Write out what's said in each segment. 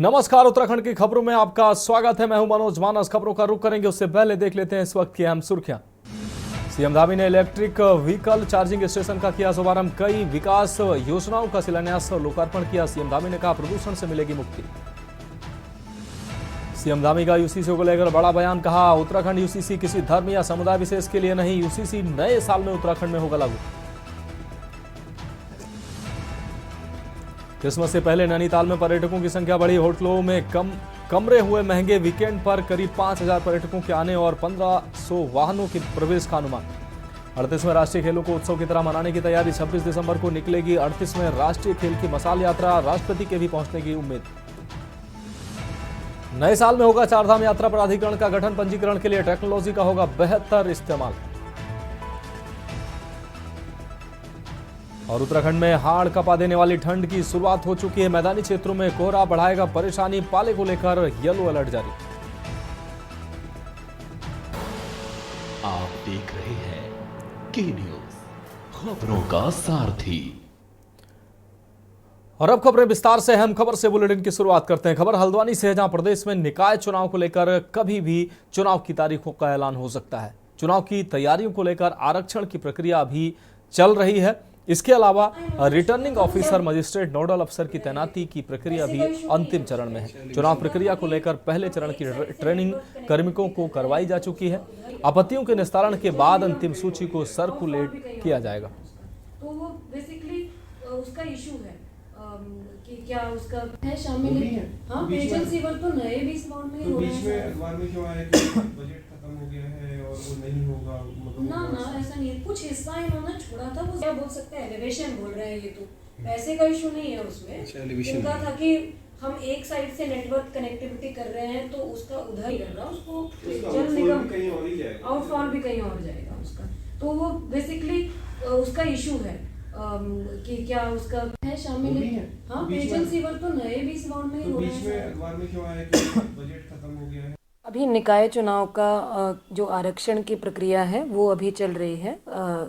नमस्कार, उत्तराखंड की खबरों में आपका स्वागत है। मैं हूं मनोज मानस। खबरों का रुख करेंगे उससे पहले देख लेते हैं इस वक्त की अहम सुर्खियां। सीएम धामी ने इलेक्ट्रिक व्हीकल चार्जिंग स्टेशन का किया शुभारंभ। कई विकास योजनाओं का शिलान्यास और लोकार्पण किया। सीएम धामी ने कहा प्रदूषण से मिलेगी मुक्ति। सीएम धामी का यूसीसी को लेकर बड़ा बयान। कहा उत्तराखंड यूसीसी किसी धर्म या समुदाय विशेष के लिए नहीं, यूसीसी नए साल में उत्तराखंड में होगा लागू। क्रिसमस से पहले नैनीताल में पर्यटकों की संख्या बढ़ी। होटलों में कमरे हुए महंगे। वीकेंड पर करीब 5,000 पर्यटकों के आने और 1,500 वाहनों के प्रवेश का अनुमान। 38वें राष्ट्रीय खेलों को उत्सव की तरह मनाने की तैयारी। 26 दिसंबर को निकलेगी 38वें राष्ट्रीय खेल की मशाल यात्रा। राष्ट्रपति के भी पहुंचने की उम्मीद। नए साल में होगा चारधाम यात्रा प्राधिकरण का गठन। पंजीकरण के लिए टेक्नोलॉजी का होगा बेहतर इस्तेमाल। और उत्तराखंड में हाड़ कपा देने वाली ठंड की शुरुआत हो चुकी है। मैदानी क्षेत्रों में कोहरा बढ़ाएगा परेशानी। पाले को लेकर येलो अलर्ट जारी। आप देख रहे हैं के न्यूज, खबरों का सारथी। और अब खबरें विस्तार से। अहम खबर से बुलेटिन की शुरुआत करते हैं। खबर हल्द्वानी से है, जहां प्रदेश में निकाय चुनाव को लेकर कभी भी चुनाव की तारीखों का ऐलान हो सकता है। चुनाव की तैयारियों को लेकर आरक्षण की प्रक्रिया अभी चल रही है। इसके अलावा रिटर्निंग ऑफिसर, मजिस्ट्रेट, नोडल अफसर की तैनाती की प्रक्रिया भी अंतिम चरण में है। चुनाव प्रक्रिया को लेकर पहले चरण की ट्रेनिंग कार्मिकों को करवाई जा चुकी है। आपत्तियों के निस्तारण के बाद अंतिम सूची को सर्कुलेट किया जाएगा। तो वो बेसिकली उसका इशू है कि क्या उसका है शामिल है। हाँ, पेंशन सीवर तो नए भी इस बाउंड में हो रहे हैं। बीच में अखबार में क्यों आया कि बजट खत्म हो गया है और वो नहीं होगा, मतलब ना ऐसा नहीं है। कुछ हिस्सा इन्होंने छोड़ा था, वो क्या बोल सकते हैं, एलिवेशन बोल रहे हैं। ये तो पैसे का इशू नहीं है उसमें। उनका था कि हम एक साइड से नेटवर्क कनेक्टिविटी कर रहे हैं तो उसका उधर ही कर रहा, उसको जल निगम कहीं और ही जाएगा, आउटफॉल भी कहीं और जाएगा उसका। तो वो बेसिकली उसका इशू है कि क्या उसका है शामिल है। हाँ, पेंशन सीवर तो नए भी इस बाउंड में हो रहे हैं। बीच में अखबार में क्यों आया कि बजट खत्म हो गया है। अभी निकाय चुनाव का जो आरक्षण की प्रक्रिया है वो अभी चल रही है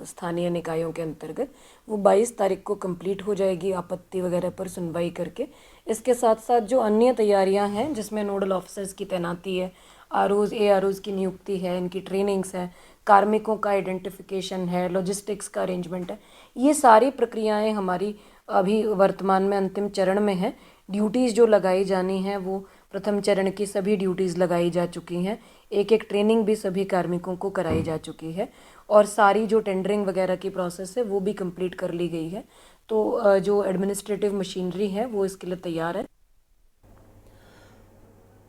स्थानीय निकायों के अंतर्गत। वो 22 तारीख को कंप्लीट हो जाएगी, आपत्ति वगैरह पर सुनवाई करके। इसके साथ साथ जो अन्य तैयारियां हैं, जिसमें नोडल ऑफिसर्स की तैनाती है, आरओज एआरओज की नियुक्ति है, इनकी ट्रेनिंग्स है, कार्मिकों का आइडेंटिफिकेशन है, लॉजिस्टिक्स का अरेंजमेंट है, ये सारी प्रक्रियाएं हमारी अभी वर्तमान में अंतिम चरण में है। ड्यूटीज़ जो लगाई जानी हैं वो प्रथम चरण की सभी ड्यूटीज़ लगाई जा चुकी हैं। एक एक ट्रेनिंग भी सभी कार्मिकों को कराई जा चुकी है और सारी जो टेंडरिंग वगैरह की प्रोसेस है वो भी कंप्लीट कर ली गई है। तो जो एडमिनिस्ट्रेटिव मशीनरी है वो इसके लिए तैयार है।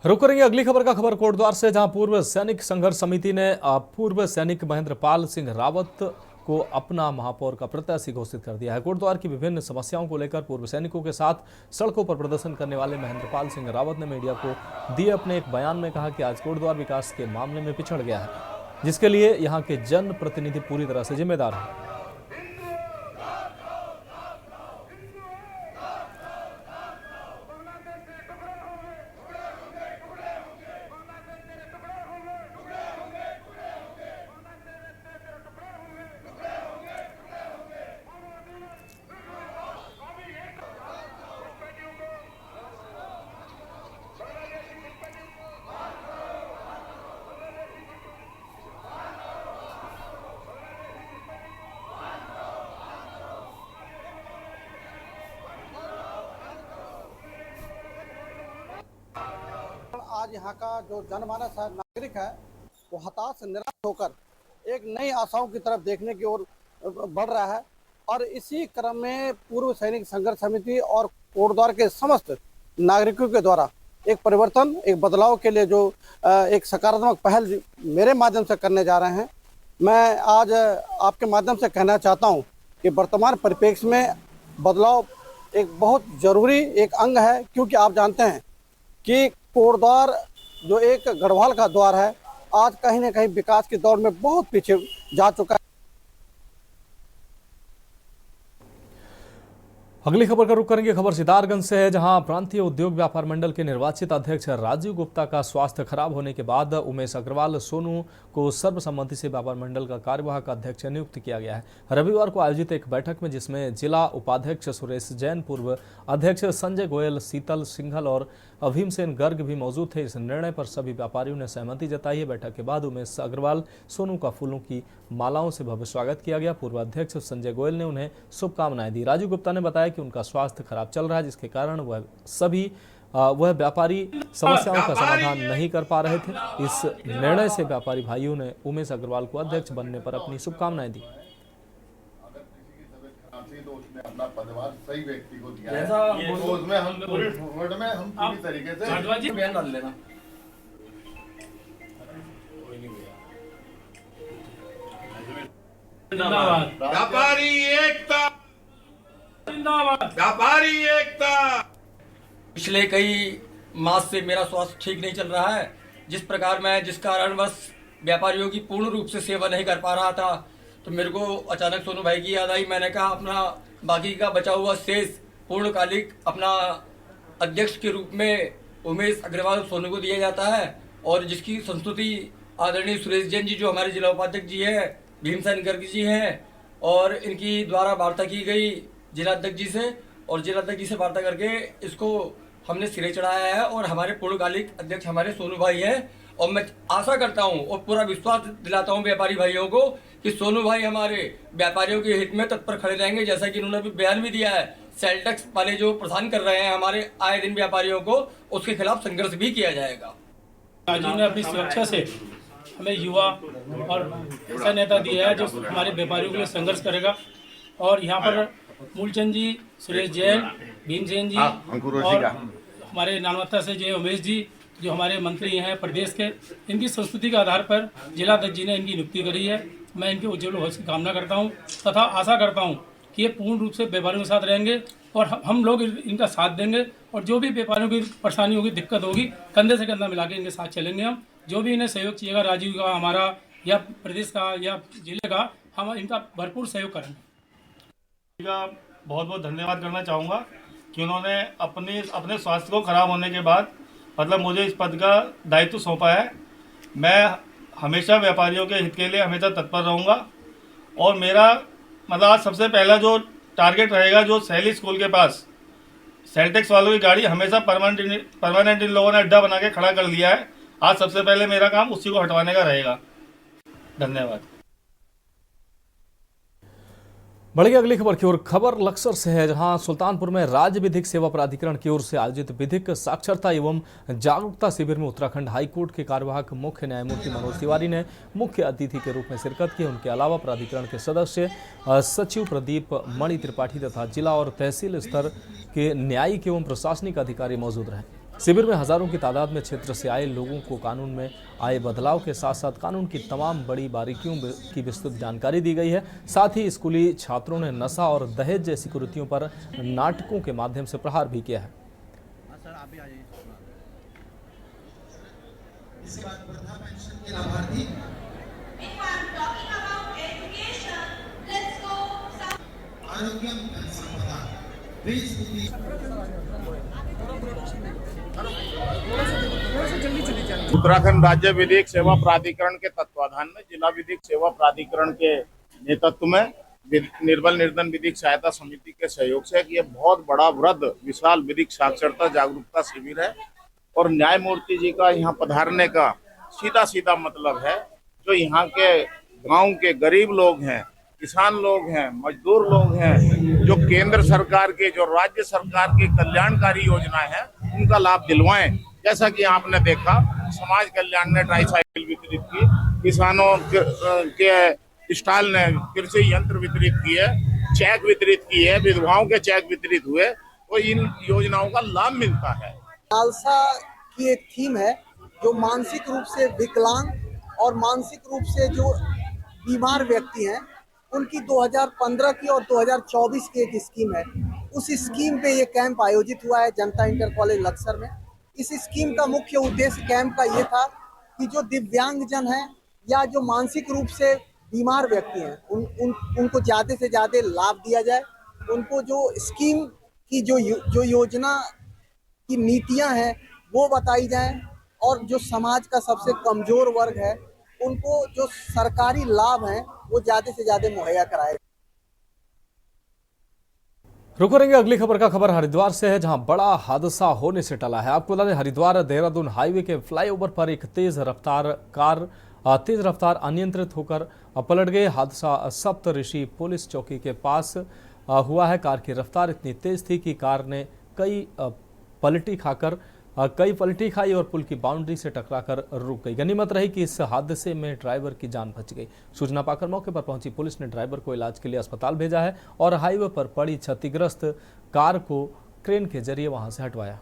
रुक करेंगे अगली खबर का। खबर कोटद्वार से, जहां पूर्व सैनिक संघर्ष समिति ने पूर्व सैनिक महेंद्रपाल सिंह रावत को अपना महापौर का प्रत्याशी घोषित कर दिया है। कोटद्वार की विभिन्न समस्याओं को लेकर पूर्व सैनिकों के साथ सड़कों पर प्रदर्शन करने वाले महेंद्रपाल सिंह रावत ने मीडिया को दिए अपने एक बयान में कहा कि आज कोटद्वार विकास के मामले में पिछड़ गया है, जिसके लिए यहाँ के जनप्रतिनिधि पूरी तरह से जिम्मेदार हैं। आज यहाँ का जो जनमानस है, नागरिक है, वो हताश निराश होकर एक नई आशाओं की तरफ देखने की ओर बढ़ रहा है। और इसी क्रम में पूर्व सैनिक संघर्ष समिति और कोटद्वार के समस्त नागरिकों के द्वारा एक परिवर्तन, एक बदलाव के लिए जो एक सकारात्मक पहल मेरे माध्यम से करने जा रहे हैं। मैं आज आपके माध्यम से कहना चाहता हूँ कि वर्तमान परिप्रेक्ष्य में बदलाव एक बहुत जरूरी एक अंग है, क्योंकि आप जानते हैं कि कोटद्वार जो एक गढ़वाल का द्वार है, आज कहीं ना कहीं विकास की दौड़ में बहुत पीछे जा चुका है। अगली खबर का रुख करेंगे। खबर सितारगंज से है, जहां प्रांतीय उद्योग व्यापार मंडल के निर्वाचित अध्यक्ष राजीव गुप्ता का स्वास्थ्य खराब होने के बाद उमेश अग्रवाल सोनू को सर्वसम्मति से व्यापार मंडल का कार्यवाहक अध्यक्ष नियुक्त किया गया है। रविवार को आयोजित एक बैठक में, जिसमें जिला उपाध्यक्ष सुरेश जैन, पूर्व अध्यक्ष संजय गोयल, शीतल सिंघल और भीमसेन गर्ग भी मौजूद थे। इस निर्णय पर सभी व्यापारियों ने सहमति जताई है। बैठक के बाद उमेश अग्रवाल सोनू का फूलों की मालाओं से भव्य स्वागत किया गया। पूर्व अध्यक्ष संजय गोयल ने उन्हें शुभकामनाएं दी। राजू गुप्ता ने बताया कि उनका स्वास्थ्य खराब चल रहा है, जिसके कारण वह व्यापारी समस्याओं का समाधान नहीं कर पा रहे थे। इस निर्णय से व्यापारी भाइयों ने उमेश अग्रवाल को अध्यक्ष बनने पर अपनी शुभकामनाएं दी। अगर किसी की तबीयत खराब थी तो उसने अपना पदभार सही व्यक्ति को दिया है, तो उसमें हम पूरे फॉरवर्ड में हम पूरी तरीके से बयान डाल लेना। व्यापारी एकता, व्यापारी एकता। पिछले कई मास से मेरा स्वास्थ्य ठीक नहीं चल रहा है, जिस कारणवश व्यापारियों की पूर्ण रूप से सेवा नहीं कर पा रहा था, तो मेरे को अचानक सोनू भाई की याद आई। मैंने कहा अपना बाकी का बचा हुआ शेष पूर्णकालिक अपना अध्यक्ष के रूप में उमेश अग्रवाल सोनू को दिया जाता है, और जिसकी संस्तुति आदरणीय सुरेश जैन जी जो हमारे जिला उपाध्यक्ष जी है, भीमसेन गर्ग जी हैं, और इनकी द्वारा वार्ता की गई जिलाध्यक्ष जी से, और जिलाध्यक्ष जी से वार्ता करके इसको हमने सिरे चढ़ाया है। और हमारे पूर्णकालिक अध्यक्ष हमारे सोनू भाई हैं, और मैं आशा करता हूं और पूरा विश्वास दिलाता हूं व्यापारी भाइयों को कि सोनू भाई हमारे व्यापारियों के हित में तत्पर खड़े रहेंगे। जैसा कि उन्होंने भी बयान भी दिया है, सेल टैक्स वाले जो प्रदान कर रहे हैं हमारे आए दिन व्यापारियों को, उसके खिलाफ संघर्ष भी किया जाएगा। राजू ने अपनी सुरक्षा से हमें युवा और ऐसा नेता दिया है जो हमारे व्यापारियों के लिए संघर्ष करेगा। और यहाँ पर मूलचंद जी, सुरेश जैन, भीमसेन जी और हमारे नानवत्ता से जो उमेश जी जो हमारे मंत्री हैं प्रदेश के, इनकी संस्तुति के आधार पर जिलाध्यक्ष जी ने इनकी नियुक्ति करी है। मैं इनके उज्जवल भविष्य की कामना करता हूँ तथा आशा करता हूँ कि ये पूर्ण रूप से व्यापारियों के साथ रहेंगे और हम लोग इनका साथ देंगे, और जो भी व्यापारियों की परेशानी होगी, दिक्कत होगी, कंधे से कंधा मिला के इनके साथ चलेंगे। हम जो भी इन्हें सहयोग चाहिएगा, राजीव का, हमारा या प्रदेश का या जिले का, हम इनका भरपूर सहयोग करेंगे। बहुत बहुत धन्यवाद करना चाहूँगा कि उन्होंने अपने स्वास्थ्य को खराब होने के बाद मतलब मुझे इस पद का दायित्व सौंपा है। मैं हमेशा व्यापारियों के हित के लिए हमेशा तत्पर रहूँगा, और मेरा मतलब आज सबसे पहला जो टारगेट रहेगा, जो सैली स्कूल के पास सेल टैक्स वालों की गाड़ी हमेशा परमानेंट इन लोगों ने अड्डा बना के खड़ा कर लिया है। आज सबसे पहले मेरा काम उसी को हटवाने का रहेगा। धन्यवाद। बढ़िया अगली खबर की ओर। खबर लक्सर से है, जहां सुल्तानपुर में राज्य विधिक सेवा प्राधिकरण की ओर से आयोजित विधिक साक्षरता एवं जागरूकता शिविर में उत्तराखंड हाईकोर्ट के कार्यवाहक मुख्य न्यायमूर्ति मनोज तिवारी ने मुख्य अतिथि के रूप में शिरकत की। उनके अलावा प्राधिकरण के सदस्य सचिव प्रदीप मणि त्रिपाठी तथा जिला और तहसील स्तर के न्यायिक एवं प्रशासनिक अधिकारी मौजूद रहे। शिविर में हजारों की तादाद में क्षेत्र से आए लोगों को कानून में आए बदलाव के साथ साथ कानून की तमाम बड़ी बारीकियों की विस्तृत जानकारी दी गई है। साथ ही स्कूली छात्रों ने नशा और दहेज जैसी कुरीतियों पर नाटकों के माध्यम से प्रहार भी किया है। उत्तराखंड राज्य विधिक सेवा प्राधिकरण के तत्वाधान में जिला विधिक सेवा प्राधिकरण के नेतृत्व में निर्बल निर्धन विधिक सहायता समिति के सहयोग से ये बहुत बड़ा वृहद विशाल विधिक साक्षरता जागरूकता शिविर है। और न्यायमूर्ति जी का यहाँ पधारने का सीधा सीधा मतलब है, जो यहाँ के गांव के गरीब लोग हैं, किसान लोग हैं, मजदूर लोग हैं, जो केंद्र सरकार के, जो राज्य सरकार की कल्याणकारी योजना है, उनका लाभ दिलवाएं। जैसा कि आपने देखा, समाज कल्याण ने ट्राईसाइकिल वितरित की, किसानों के स्टाल ने कृषि यंत्र वितरित किए, चेक वितरित किए, विधवाओं के चेक वितरित हुए, तो इन योजनाओं का लाभ मिलता है। खालसा की एक थीम है, जो मानसिक रूप से विकलांग और मानसिक रूप से जो बीमार व्यक्ति हैं, उनकी 2015 की और 2024 की एक स्कीम है। उस स्कीम पे ये कैंप आयोजित हुआ है जनता इंटर कॉलेज लक्सर में। इस स्कीम का मुख्य उद्देश्य कैंप का ये था कि जो दिव्यांगजन हैं या जो मानसिक रूप से बीमार व्यक्ति हैं, उनको ज़्यादा से ज़्यादा लाभ दिया जाए। उनको जो स्कीम की जो योजना की नीतियां हैं वो बताई जाएं, और जो समाज का सबसे कमजोर वर्ग है उनको जो सरकारी लाभ हैं वो ज़्यादा से ज़्यादा मुहैया कराए। रुक करेंगे अगली खबर का। खबर हरिद्वार से है, जहां बड़ा हादसा होने से टला है। आपको बता दें, हरिद्वार देहरादून हाईवे के फ्लाईओवर पर एक तेज रफ्तार अनियंत्रित होकर पलट गई। हादसा सप्तऋषि पुलिस चौकी के पास हुआ है। कार की रफ्तार इतनी तेज थी कि कार ने कई पलटी खाई और पुल की बाउंड्री से टकराकर रुक गई। गनीमत रही कि इस हादसे में ड्राइवर की जान बच गई। सूचना पाकर मौके पर पहुंची पुलिस ने ड्राइवर को इलाज के लिए अस्पताल भेजा है और हाईवे पर पड़ी क्षतिग्रस्त कार को क्रेन के जरिए वहां से हटवाया।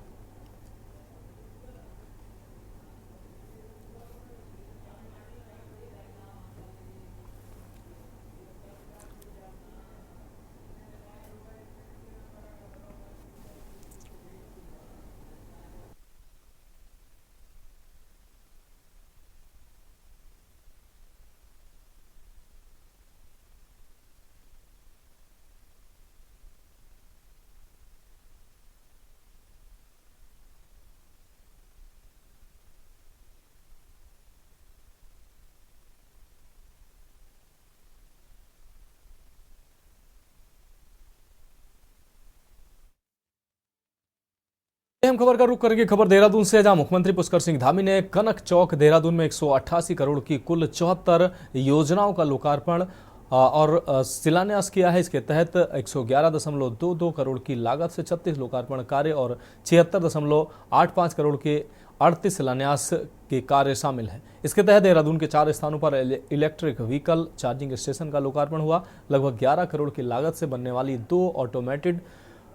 हम खबर का रुख करेंगे। खबर देहरादून से, जहां मुख्यमंत्री पुष्कर सिंह धामी ने कनक चौक देहरादून में 188 करोड़ की कुल 74 योजनाओं का लोकार्पण और शिलान्यास किया है। इसके तहत 111.22 करोड़ की लागत से 36 लोकार्पण कार्य और 76.85 करोड़ के 38 शिलान्यास के कार्य शामिल हैं। इसके तहत देहरादून के 4 स्थानों पर इलेक्ट्रिक व्हीकल चार्जिंग स्टेशन का लोकार्पण हुआ। लगभग 11 करोड़ की लागत से बनने वाली 2 ऑटोमेटेड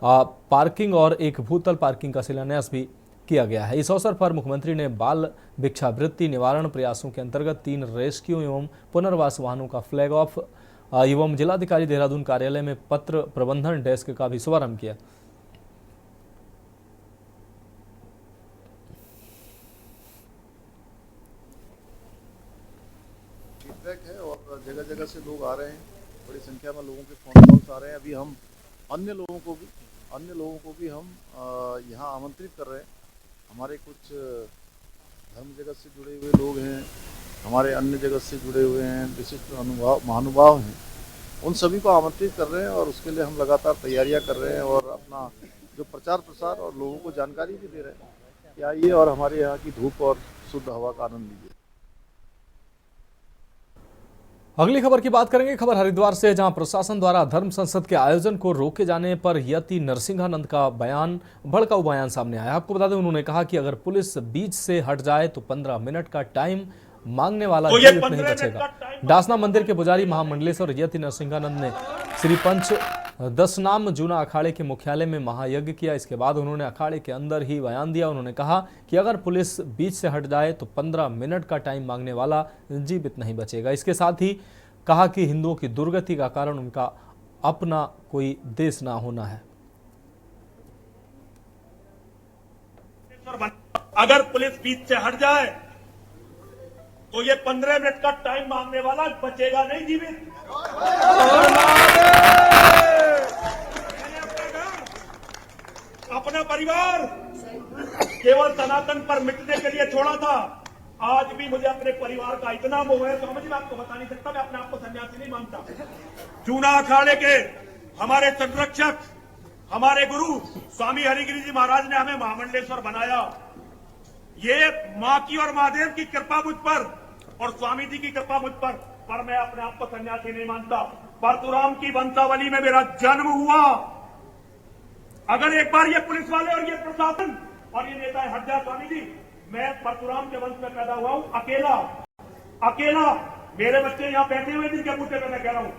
पार्किंग और एक भूतल पार्किंग का शिलान्यास भी किया गया है। इस अवसर पर मुख्यमंत्री ने बाल भिक्षावृत्ति निवारण प्रयासों के अंतर्गत 3 रेस्क्यू एवं पुनर्वास वाहनों का फ्लैग ऑफ एवं जिलाधिकारी देहरादून कार्यालय में पत्र प्रबंधन डेस्क का भी शुभारंभ किया। फीडबैक है और जगह जगह से लोग आ रहे हैं, बड़ी संख्या में लोगों के फोन कॉल्स आ रहे हैं। अभी हम अन्य लोगों को भी हम यहाँ आमंत्रित कर रहे हैं। हमारे कुछ धर्म जगत से जुड़े हुए लोग हैं, हमारे अन्य जगत से जुड़े हुए हैं, विशिष्ट महानुभाव हैं, उन सभी को आमंत्रित कर रहे हैं और उसके लिए हम लगातार तैयारियां कर रहे हैं और अपना जो प्रचार प्रसार और लोगों को जानकारी भी दे रहे हैं कि आइए और हमारे यहाँ की धूप और शुद्ध हवा का आनंद लीजिए। अगली खबर की बात करेंगे। खबर हरिद्वार से, जहां प्रशासन द्वारा धर्म संसद के आयोजन को रोके जाने पर यति नरसिंहानंद का भड़काऊ बयान सामने आया। आपको बता दें, उन्होंने कहा कि अगर पुलिस बीच से हट जाए तो 15 मिनट का टाइम मांगने वाला जीवित नहीं बचेगा। डासना मंदिर के पुजारी महामंडलेश्वर यति नरसिंहानंद ने श्री पंच दशनाम जूना अखाड़े के मुख्यालय में महायज्ञ किया। इसके बाद उन्होंने अखाड़े के अंदर ही बयान दिया। उन्होंने कहा कि अगर पुलिस बीच से हट जाए तो 15 मिनट का टाइम मांगने वाला जीवित नहीं बचेगा। इसके साथ ही कहा कि हिंदुओं की दुर्गति का कारण उनका अपना कोई देश ना होना है। अगर पुलिस बीच से हट जाए तो ये 15 मिनट का टाइम मांगने वाला बचेगा नहीं जीवित। अपना परिवार केवल सनातन पर मिटने के लिए छोड़ा था। आज भी मुझे अपने परिवार का इतना मोह है, समझ में आपको बता नहीं सकता। मैं अपने आप को सन्यासी नहीं मानता। जूना अखाड़े के हमारे संरक्षक, हमारे गुरु स्वामी हरिगिरी जी महाराज ने हमें महामंडलेश्वर बनाया। ये माँ की और महादेव की कृपा मुझ पर और स्वामी जी की कृपा मुझ पर मैं अपने आप को सन्यासी नहीं मानता। परशुराम की वंशावली में मेरा जन्म हुआ। अगर एक बार ये पुलिस वाले और ये प्रशासन और ये नेता हट जाए, स्वामी जी, मैं परशुराम के वंश में पैदा हुआ हूं, अकेला। मेरे बच्चे यहाँ बैठे हुए जिनके बूते पे मैं कह रहा हूं,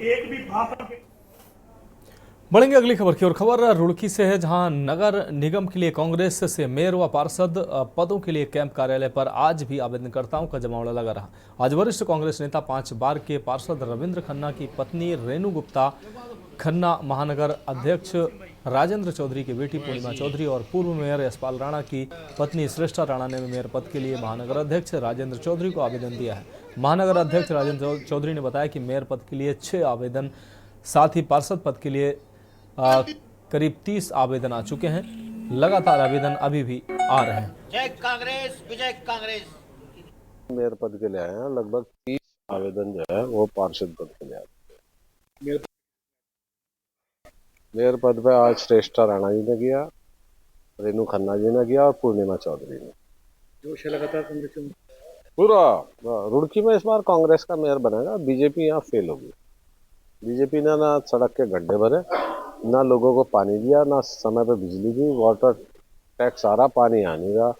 एक भी भाषा बढ़ेंगे अगली खबर की ओर। खबर रुड़की से है, जहां नगर निगम के लिए कांग्रेस से मेयर व पार्षद पदों के लिए कैंप कार्यालय पर आज भी आवेदनकर्ताओं का जमावड़ा लगा रहा। आज वरिष्ठ कांग्रेस नेता 5 बार के पार्षद रविंद्र खन्ना की पत्नी रेणु गुप्ता, खन्ना महानगर अध्यक्ष राजेंद्र चौधरी की बेटी पूर्णिमा चौधरी और पूर्व मेयर यशपाल राणा की पत्नी श्रेष्ठा राणा ने मेयर पद के लिए महानगर अध्यक्ष राजेंद्र चौधरी को आवेदन दिया है। महानगर अध्यक्ष राजेंद्र चौधरी ने बताया कि मेयर पद के लिए 6 आवेदन, साथ ही पार्षद पद के लिए करीब 30 आवेदन आ चुके हैं। लगातार आवेदन अभी भी आ रहे हैं। जय कांग्रेस, विजय कांग्रेस। मेयर पद के लिए आए हैं, लगभग 30 आवेदन जो है वो पार्षद पद के लिए आए हैं। मेयर पद पे आज श्रेष्ठा राणा जी ने किया, रेणु खन्ना जी ने किया और पूर्णिमा चौधरी ने। जोश है लगातार कांग्रेस में। पूरा रुड़की में इस बार कांग्रेस का मेयर बनेगा। बीजेपी यहाँ फेल होगी। बीजेपी ने ना सड़क के गड्ढे भरे, ना लोगों को पानी दिया, ना समय पे बिजली दी, वाटर टैक्स आ रहा, पानी आ नहीं रहा,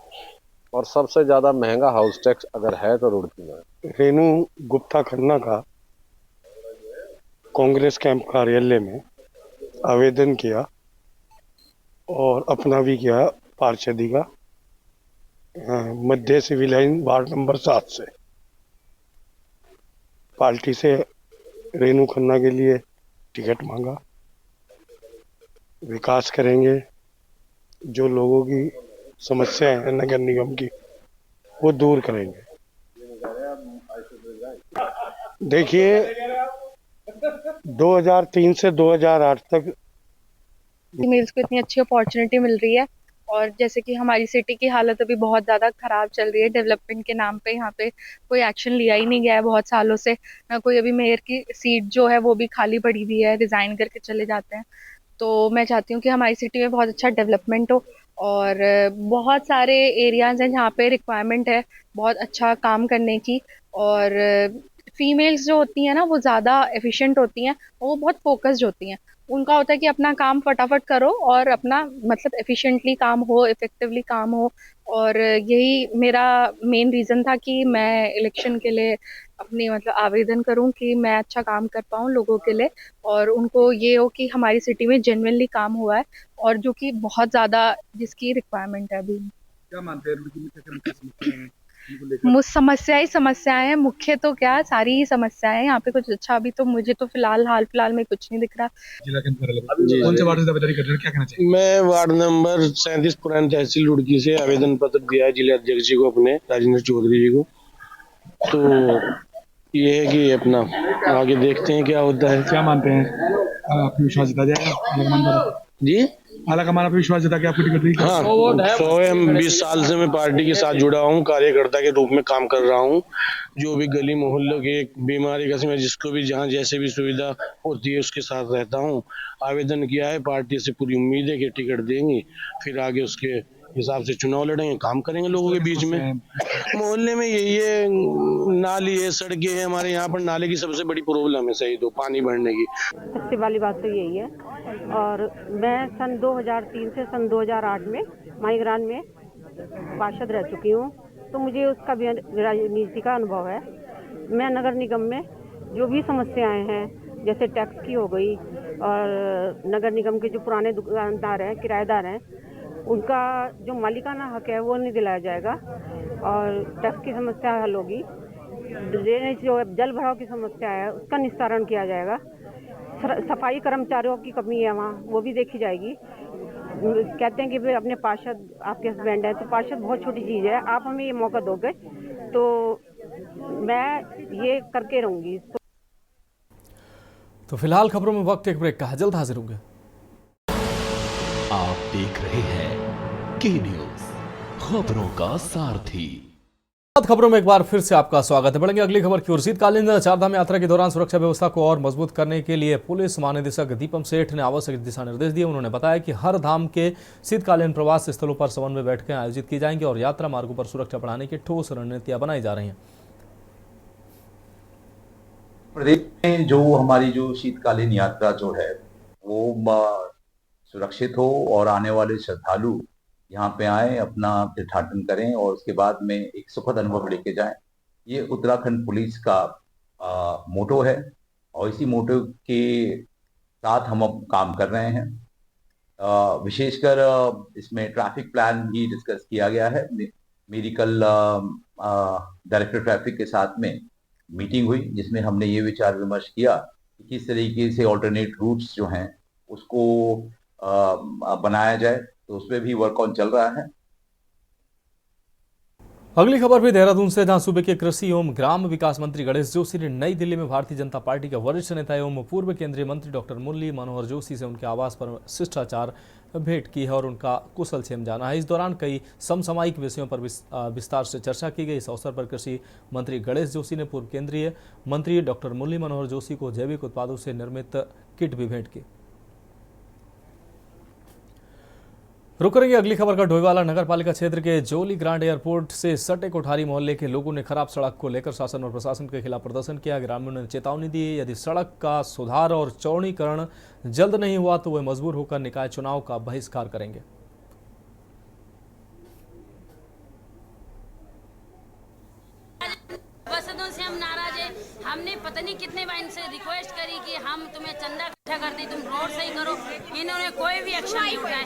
और सबसे ज्यादा महंगा हाउस टैक्स अगर है तो रुड़की में। रेणु गुप्ता खन्ना का कांग्रेस कैंप कार्यालय में आवेदन किया और अपना भी किया पार्षदी का मध्य सिविल लाइन वार्ड नंबर 7 से। पार्टी से रेणु खन्ना के लिए टिकट मांगा। विकास करेंगे, जो लोगों की समस्याएं हैं नगर निगम की वो दूर करेंगे। देखिए 2003 से 2008 तक फीमेल्स को इतनी अच्छी अपॉर्चुनिटी मिल रही है, और जैसे कि हमारी सिटी की हालत अभी बहुत ज़्यादा ख़राब चल रही है। डेवलपमेंट के नाम पे यहाँ पे कोई एक्शन लिया ही नहीं गया है बहुत सालों से। ना कोई अभी मेयर की सीट जो है वो भी खाली पड़ी हुई है, रिज़ाइन करके चले जाते हैं। तो मैं चाहती हूँ कि हमारी सिटी में बहुत अच्छा डेवलपमेंट हो, और बहुत सारे एरियाज़ हैं जहाँ पे रिक्वायरमेंट है बहुत अच्छा काम करने की। और फीमेल्स जो होती हैं ना वो ज़्यादा एफिशिएंट होती हैं और वो बहुत फोकस्ड होती हैं। उनका होता है कि अपना काम फटाफट करो और अपना मतलब एफिशिएंटली काम हो, इफ़ेक्टिवली काम हो। और यही मेरा मेन रीज़न था कि मैं इलेक्शन के लिए अपनी मतलब आवेदन करूं कि मैं अच्छा काम कर पाऊं लोगों के लिए, और उनको ये हो कि हमारी सिटी में जेन्युइनली काम हुआ है और जो कि बहुत ज़्यादा जिसकी रिक्वायरमेंट है अभी। क्या मानते हैं समस्या ही समस्याएं हैं, मुख्य तो क्या सारी ही समस्याएं हैं यहाँ पे। कुछ अच्छा अभी तो मुझे तो हाल फिलहाल में कुछ नहीं दिख रहा। कौन से वार्ड से दावेदारी कर रहे हैं, क्या कहना चाहिए? मैं वार्ड नंबर 37 पुरानी तहसील रुड़की से आवेदन पत्र दिया है जिला अध्यक्ष जी को, अपने राजेंद्र चौधरी जी को। तो ये है कि अपना आगे देखते हैं क्या होता है। क्या मानते हैं आपको विश्वास जता जाएगा जी? आलाकमान आप विश्वास जता के आपको टिकट देगी? हाँ, 20 साल से मैं पार्टी के साथ जुड़ा हूँ, कार्यकर्ता के रूप में काम कर रहा हूँ। जो भी गली मोहल्लों के बीमारी का समय जिसको भी जहाँ जैसे भी सुविधा होती है उसके साथ रहता हूँ। आवेदन किया है, पार्टी से पूरी उम्मीद है कि टिकट देंगे, फिर आगे उसके हिसाब से चुनाव लड़ेंगे, काम करेंगे लोगों के बीच में। मोहल्ले में यही है, नाली है, सड़कें हैं। हमारे यहाँ पर नाले की सबसे बड़ी प्रॉब्लम है, सही तो पानी भरने की। सबसे वाली बात तो यही है। और मैं सन 2003 से सन 2008 में माईग्रान में पार्षद रह चुकी हूँ, तो मुझे उसका भी राजनीति का अनुभव है। मैं नगर निगम में जो भी समस्याएं हैं जैसे टैक्स की हो गई, और नगर निगम के जो पुराने दुकानदार हैं, किराएदार हैं, उनका जो मालिकाना हक है वो नहीं दिलाया जाएगा, और टैक्स की समस्या हल होगी। ड्रेनेज जो जल भराव की समस्या है उसका निस्तारण किया जाएगा। सफाई कर्मचारियों की कमी है वहाँ, वो भी देखी जाएगी। कहते हैं कि भाई अपने पार्षद आपके हस्बैंड है, तो पार्षद बहुत छोटी चीज़ है, आप हमें ये मौका दोगे तो मैं ये करके रहूँगी। तो फिलहाल खबरों में वक्त एक ब्रेक का है, जल्द हाजिर होंगे। आप देख रहे हैं के न्यूज़, खबरों का सारथी। खबरों में एक बार फिर से आपका स्वागत है। बढ़ेंगे अगली खबर की ओर। शीतकालीन चारधाम यात्रा के दौरान सुरक्षा व्यवस्था को और मजबूत करने के लिए पुलिस महानिदेशक दीपम सेठ ने आवश्यक दिशा निर्देश दिए। उन्होंने बताया कि हर धाम के शीतकालीन प्रवास स्थलों पर समन्वय बैठकें आयोजित की जाएंगी और यात्रा मार्गों पर सुरक्षा बढ़ाने की ठोस रणनीतियां बनाई जा रही हैं। प्रदेश में जो हमारी जो शीतकालीन यात्रा जो है वो सुरक्षित हो और आने वाले श्रद्धालु यहाँ पे आए, अपना तीर्थाटन करें और उसके बाद में एक सुखद अनुभव लेके जाएं। ये उत्तराखंड पुलिस का मोटो है और इसी मोटो के साथ हम अब काम कर रहे हैं। विशेषकर इसमें ट्रैफिक प्लान भी डिस्कस किया गया है। मेरी कल डायरेक्टर ट्रैफिक के साथ में मीटिंग हुई जिसमें हमने ये विचार विमर्श किया कि किस तरीके से ऑल्टरनेट रूट्स जो हैं उसको बनाया जाए, तो उसमें भी वर्क ऑन चल रहा है। अगली खबर भी देहरादून से, जहां सूबे के कृषि एवं ग्राम विकास मंत्री गणेश जोशी ने नई दिल्ली में भारतीय जनता पार्टी के वरिष्ठ नेता एवं पूर्व केंद्रीय मंत्री डॉक्टर मुरली मनोहर जोशी से उनके आवास पर शिष्टाचार भेंट की है और उनका कुशल क्षेम जाना है। इस दौरान कई समसामयिक विषयों पर विस्तार से चर्चा की गई। इस अवसर पर कृषि मंत्री गणेश जोशी ने पूर्व केंद्रीय मंत्री डॉक्टर मुरली मनोहर जोशी को जैविक उत्पादों से निर्मित किट भी भेंट की। रुक करेंगे अगली खबर का। डोईवाला नगर पालिका क्षेत्र के जोली ग्रांड एयरपोर्ट से सटे कोठारी मोहल्ले के लोगों ने खराब सड़क को लेकर शासन और प्रशासन के खिलाफ प्रदर्शन किया। ग्रामीणों ने चेतावनी दी, यदि सड़क का सुधार और चौड़ीकरण जल्द नहीं हुआ तो वे मजबूर होकर निकाय चुनाव का बहिष्कार करेंगे। वसदों से हम नाराज है। हमने पता नहीं कितने बार इनसे रिक्वेस्ट करी कि हम तुम्हें चंदा इकट्ठा कर दी, तुम रोड सही करो, इन्होंने कोई भी एक्शन नहीं उठाया।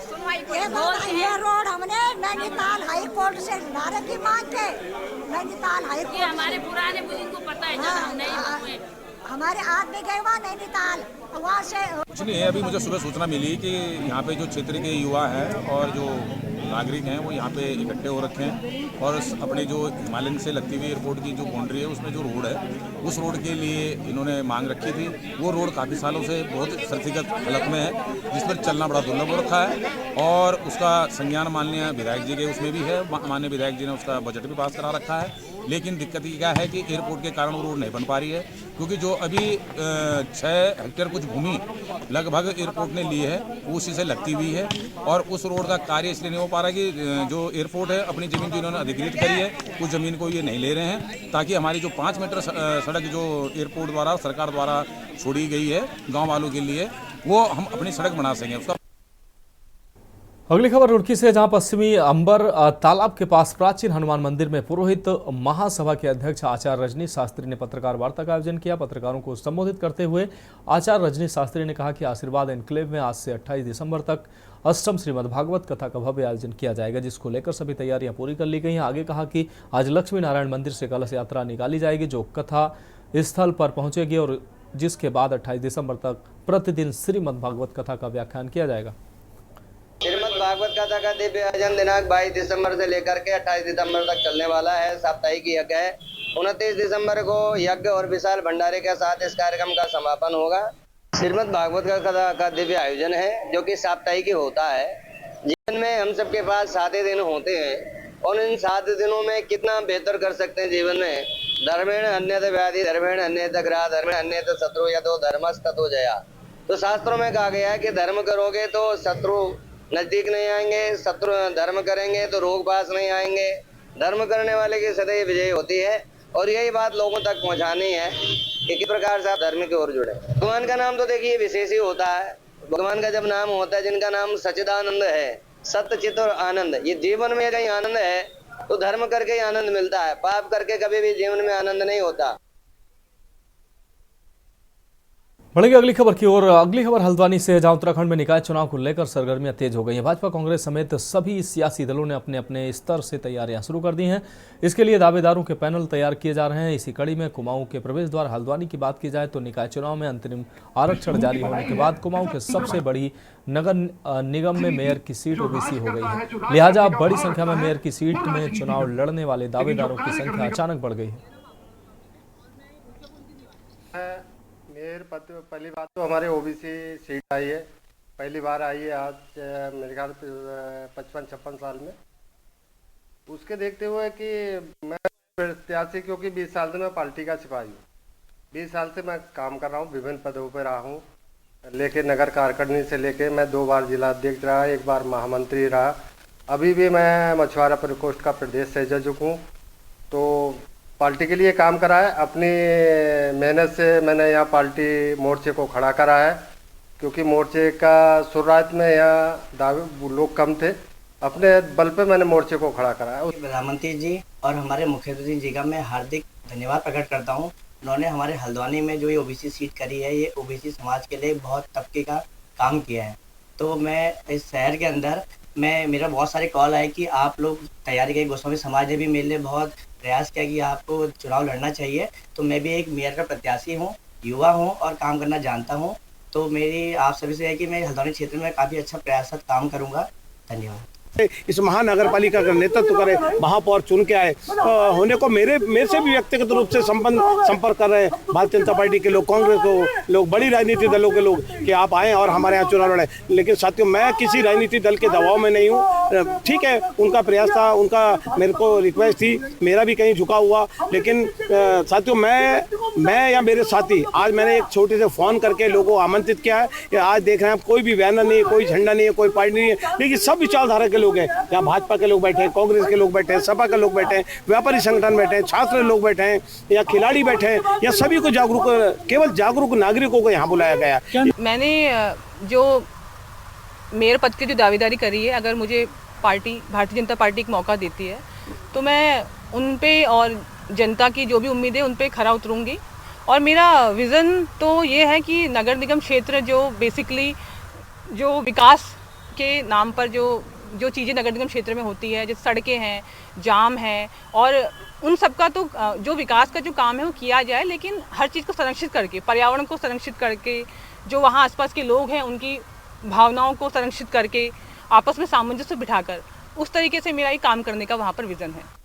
ये रोड हमने नैनीताल हाई कोर्ट से सुधारने की मांग के, नैनीताल हाई कोर्ट हमारे पुराने बुजुर्ग को पता है, जब हम नहीं हुए हमारे आदमी गए वहाँ नैनीताल, वहाँ से कुछ नहीं है। अभी मुझे सुबह सूचना मिली कि यहाँ पे जो क्षेत्र के युवा हैं और जो नागरिक हैं वो यहाँ पे इकट्ठे हो रखे हैं और अपने जो हिमालयन से लगती हुई एयरपोर्ट की जो बाउंड्री है उसमें जो रोड है उस रोड के लिए इन्होंने मांग रखी थी। वो रोड काफ़ी सालों से बहुत क्षतिग्रस्त हालत में है, जिस पर चलना बड़ा दुर्लभ हो रखा है और उसका संज्ञान माननीय विधायक जी के उसमें भी है। माननीय विधायक जी ने उसका बजट भी पास करा रखा है। लेकिन दिक्कत ये क्या है कि एयरपोर्ट के कारण वो रोड नहीं बन पा रही है, क्योंकि जो अभी 6 हेक्टेयर कुछ भूमि लगभग एयरपोर्ट ने ली है वो उसी से लगती हुई है और उस रोड का कार्य इसलिए नहीं हो पा रहा कि जो एयरपोर्ट है अपनी ज़मीन जो इन्होंने अधिकृत करी है उस ज़मीन को ये नहीं ले रहे हैं, ताकि हमारी जो 5 मीटर सड़क जो एयरपोर्ट द्वारा सरकार द्वारा छोड़ी गई है गाँव वालों के लिए वो हम अपनी सड़क बना सकें। उसका अगली खबर रुड़की से, जहां पश्चिमी अंबर तालाब के पास प्राचीन हनुमान मंदिर में पुरोहित महासभा के अध्यक्ष आचार्य रजनीश शास्त्री ने पत्रकार वार्ता का आयोजन किया। पत्रकारों को संबोधित करते हुए आचार्य रजनीश शास्त्री ने कहा कि आशीर्वाद एन्क्लेव में आज से 28 दिसंबर तक अष्टम श्रीमद् भागवत कथा का भव्य आयोजन किया जाएगा, जिसको लेकर सभी तैयारियां पूरी कर ली गई हैं। आगे कहा कि आज लक्ष्मी नारायण मंदिर से कलश यात्रा निकाली जाएगी जो कथा स्थल पर पहुंचेगी और जिसके बाद 28 दिसंबर तक प्रतिदिन श्रीमद् भागवत कथा का व्याख्यान किया जाएगा। श्रीमद् भागवत कथा का दिव्य आयोजन दिनांक 22 दिसंबर से लेकर के 28 दिसंबर तक चलने वाला है। साप्ताहिक यज्ञ है। 29 दिसंबर को यज्ञ और विशाल भंडारे के साथ इस कार्यक्रम का समापन होगा। श्रीमद् भागवत कथा का दिव्य आयोजन है जो कि साप्ताहिक ही होता है। जीवन में हम सबके पास 7 दिन होते हैं और इन 7 दिनों में कितना बेहतर कर सकते हैं जीवन में। धर्मेण अन्यत व्याधि, धर्मेण अन्यत ग्रह, धर्मेण अन्यत शत्रु, यतो धर्मस्ततो जया। तो शास्त्रों में कहा गया है कि धर्म करोगे तो शत्रु नजदीक नहीं आएंगे, शत्रु धर्म करेंगे तो रोग पास नहीं आएंगे। धर्म करने वाले की सदैव विजय होती है और यही बात लोगों तक पहुंचानी है कि किस प्रकार से आप धर्म की ओर जुड़े। भगवान का नाम तो देखिए विशेष ही होता है। भगवान का जब नाम होता है, जिनका नाम सच्चिदानंद है, सत्य चित और आनंद, ये जीवन में कहीं आनंद है तो धर्म करके ही आनंद मिलता है। पाप करके कभी भी जीवन में आनंद नहीं होता। बढ़ेगी अगली खबर की ओर। अगली खबर हल्द्वानी से, जहां उत्तराखंड में निकाय चुनाव को लेकर सरगर्मियां तेज हो गई हैं। भाजपा कांग्रेस समेत सभी सियासी दलों ने अपने अपने स्तर से तैयारियां शुरू कर दी हैं। इसके लिए दावेदारों के पैनल तैयार किए जा रहे हैं। इसी कड़ी में कुमाऊं के प्रवेश द्वार हल्द्वानी की बात की जाए तो निकाय चुनाव में अंतरिम आरक्षण जारी होने के बाद कुमाऊं के सबसे बड़ी नगर निगम में मेयर की सीट ओबीसी हो गई है। लिहाजा बड़ी संख्या में मेयर की सीट में चुनाव लड़ने वाले दावेदारों की संख्या अचानक बढ़ गई है। मेयर पद पहली बात तो हमारे ओबीसी सीट आई है, पहली बार आई है आज मेरे ख्याल 55-56 साल में। उसके देखते हुए कि मैं प्रत्याशी, क्योंकि 20 साल से मैं पार्टी का सिपाही हूँ, 20 साल से मैं काम कर रहा हूँ, विभिन्न पदों पर रहा हूँ, लेके नगर कारकर्णी से लेके मैं 2 बार जिला अध्यक्ष रहा, 1 बार महामंत्री रहा, अभी भी मैं मछुआरा प्रकोष्ठ का प्रदेश संयोजक हूँ। तो पार्टी के लिए काम करा है। अपनी मेहनत से मैंने यहाँ पार्टी मोर्चे को खड़ा करा है, क्योंकि मोर्चे का शुरुआत में यहाँ लोग कम थे, अपने बल पे मैंने मोर्चे को खड़ा करा है। प्रधानमंत्री जी और हमारे मुख्यमंत्री जी का मैं हार्दिक धन्यवाद प्रकट करता हूँ। उन्होंने हमारे हल्द्वानी में जो ये ओबीसी सीट करी है, ये ओबीसी समाज के लिए बहुत तबके का काम किया है। तो मैं इस शहर के अंदर मेरा बहुत सारे कॉल आए कि आप लोग तैयारी करिए। गोस्वामी समाज ने भी मेरे लिए बहुत प्रयास किया कि आपको चुनाव लड़ना चाहिए। तो मैं भी एक मेयर का प्रत्याशी हूँ, युवा हूँ और काम करना जानता हूँ। तो मेरी आप सभी से है कि मैं हल्द्वानी क्षेत्र में काफ़ी अच्छा प्रयास काम करूँगा। धन्यवाद। इस महानगर पालिका का नेतृत्व करे, महापौर चुन के आए होने को मेरे से भी व्यक्तिगत रूप से संपर्क कर रहे हैं भारतीय जनता पार्टी के लोग, कांग्रेस को लोग, बड़ी राजनीतिक दलों के लोग कि आप आएँ और हमारे यहाँ चुनाव लड़ें। लेकिन साथियों, मैं किसी राजनीतिक दल के दबाव में नहीं हूँ। ठीक है, उनका प्रयास था, उनका मेरे को रिक्वेस्ट थी, मेरा भी कहीं झुका हुआ। लेकिन साथियों, मैं या मेरे साथी, आज मैंने एक छोटे से फ़ोन करके लोगों को आमंत्रित किया है कि आज देख रहे हैं आप, कोई भी बैनर नहीं है, कोई झंडा नहीं है, कोई पार्टी नहीं है, लेकिन सब विचारधारा के लोग हैं। यहाँ भाजपा के लोग बैठे हैं, कांग्रेस के लोग बैठे हैं, सपा के लोग बैठे हैं, व्यापारी संगठन बैठे हैं, छात्र लोग बैठे हैं, या खिलाड़ी बैठे हैं, या सभी को केवल जागरूक नागरिकों को यहाँ बुलाया गया। मैंने जो मेयर पद की जो दावेदारी करी है, अगर मुझे पार्टी भारतीय जनता पार्टी एक मौका देती है तो मैं उन पे और जनता की जो भी उम्मीद है उन पे खरा उतरूँगी। और मेरा विज़न तो ये है कि नगर निगम क्षेत्र जो बेसिकली जो विकास के नाम पर जो चीज़ें नगर निगम क्षेत्र में होती है, जैसे सड़कें हैं, जाम है, और उन सब का तो जो विकास का जो काम है वो किया जाए, लेकिन हर चीज़ को संरक्षित करके, पर्यावरण को संरक्षित करके, जो वहाँ आसपास के लोग हैं उनकी भावनाओं को संरक्षित करके, आपस में सामंजस्य बिठाकर, उस तरीके से मेरा ये काम करने का वहाँ पर विज़न है।